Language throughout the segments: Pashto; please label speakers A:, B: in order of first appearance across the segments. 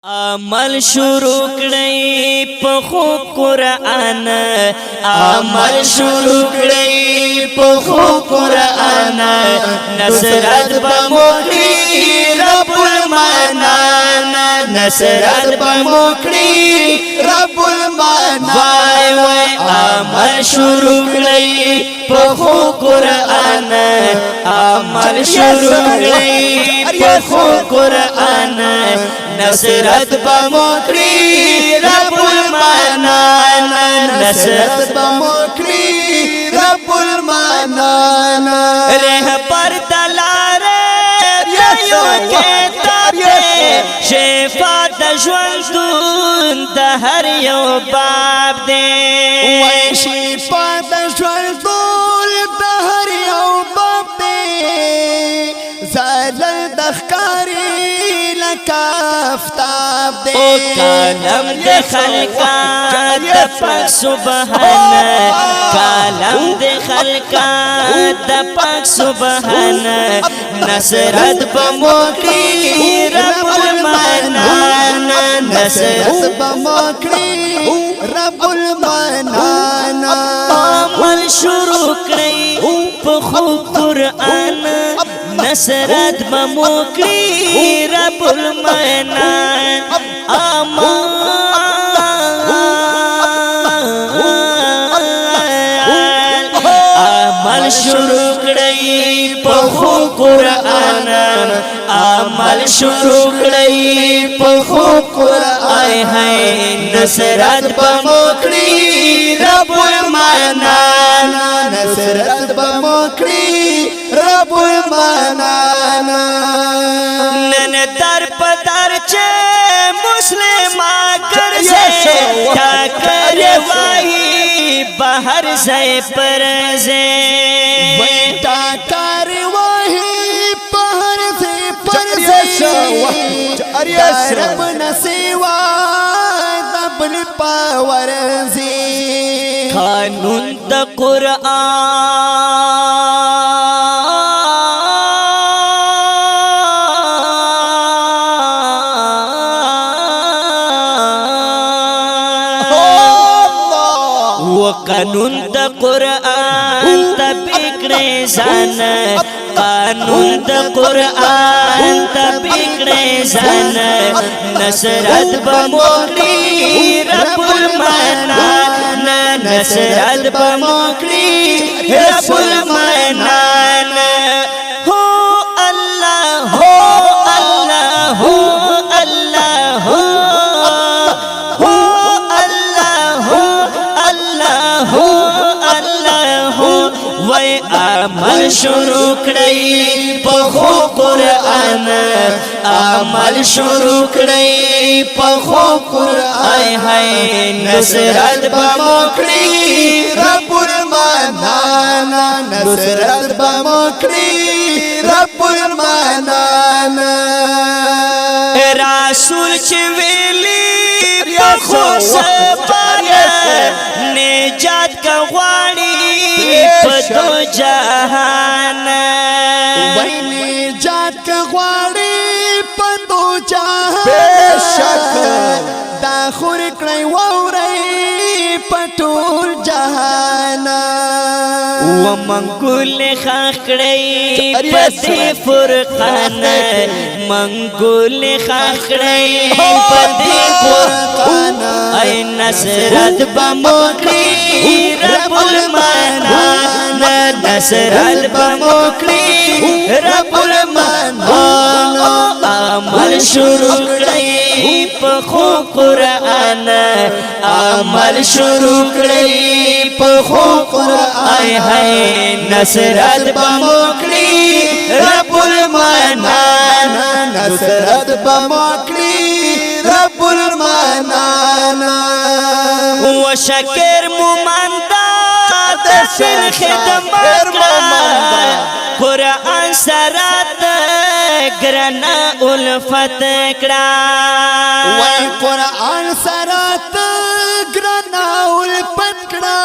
A: عمل شروع کړئ په خو قرآن عمل شروع کړئ په خو قرآن نصرت بموکړي رب المنان نصرت بموکړي رب المنان وای وای عمل شروع کړئ په خو قرآن عمل شروع کړئ په خو قرآن نصرت بموکړي رب المنان نصرت بموکړي رب المنان رهبر دلار یو کتاب شفا د ژوندون د هر یو باب دی وای شفا د ژوندون د هر یو باب دی زلل د ښکاری کافتاب دے او کالم دے خلقات دا پاک سبحان کالم دے خلقات دا پاک سبحان نصرت بموکړي رب المنان نصرت بموکړي رب المنان عمل شروع کړئ په خو قرآن نصرت بموکړي رب المنان عمل شروع کړئ په خو قرآن عمل شروع کړئ په خو قرآن هاي نصرت بموکړي رب المنان نصرت بموکړي رب المنان نن در پدر چه مسلمان کرزے کیا کروائی بہر زی پرزے بیٹا کروائی بہر زی پرزے رب نسیوا دبل پاورزی قانون دا قرآن قانون دا قرآن تبکڑے زان قانون دا قرآن تبکڑے زان نصرت بموکړي رب المنان نصرت بموکړي رب المنان ہو اللہ ہو اللہ ہو اللہ ہو وای عمل شروع کړئ په خو قرآن عمل شروع کړئ په خو قرآن هاي نصرت بموکړي رب المنان نصرت بموکړي رب المنان رسول چې ویلي په خو سپاره نجات کا غواړي پدو جہان وی نجات کا غواړي پدو جہان بے شک دا خور کړی ووري پټول جہان و منګول خاخړی پدې فرقان منګول خاخړی پدې فرقان ای نصرت بموکړي رب المنان نصرت بموکړي رب المنان عمل شروع کړئ په خو قرآن عمل شروع کړئ په خو قرآن هاي نصرت بموکړي رب المنان نصرت بموکړي رب المنان و شکر مومندا دسن خدمت قرآن سرات گرنا الفت کړه وای قرآن سرات گرنا الفت کړه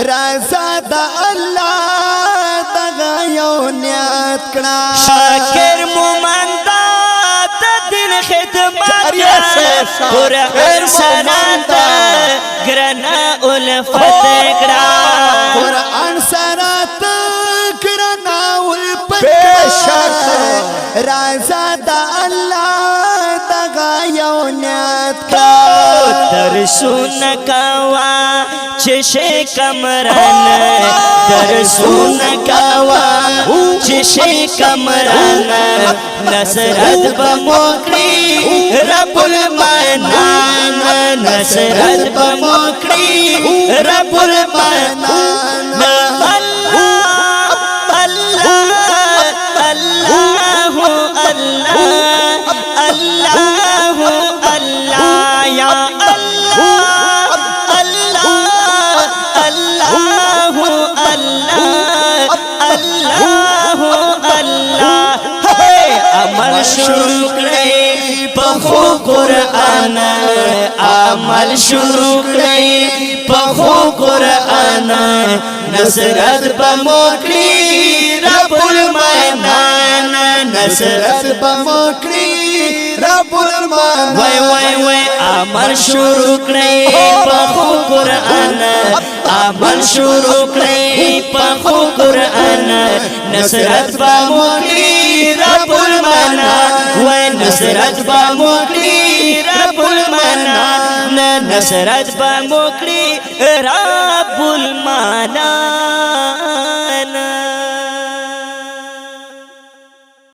A: رضا د الله دغه یو نیت کړه شکر مومندا د دین خدمت قرآن سرات گرنا الفت کڑا
B: قرآن سرات گرنا الفت کڑا رازا دا اللہ دغا یونیت کا
A: درسون کوا چشے کمران درسون کوا چشے کمران نصرت بموکری رب المنان نصرت بموکری رب المنان عمل شروع کرے پخو قرآن عمل شروع کرے پخو قرآن نصرت بموکری رب المنان نصرت بموکری رب المنان وای وای وای عمل شروع کرے پخو قرآن عمل شروع کرے پخو قرآن نصرت بموکری رب المنان وای نصرت بموکری رب المنان نصرت بموکری رب المنان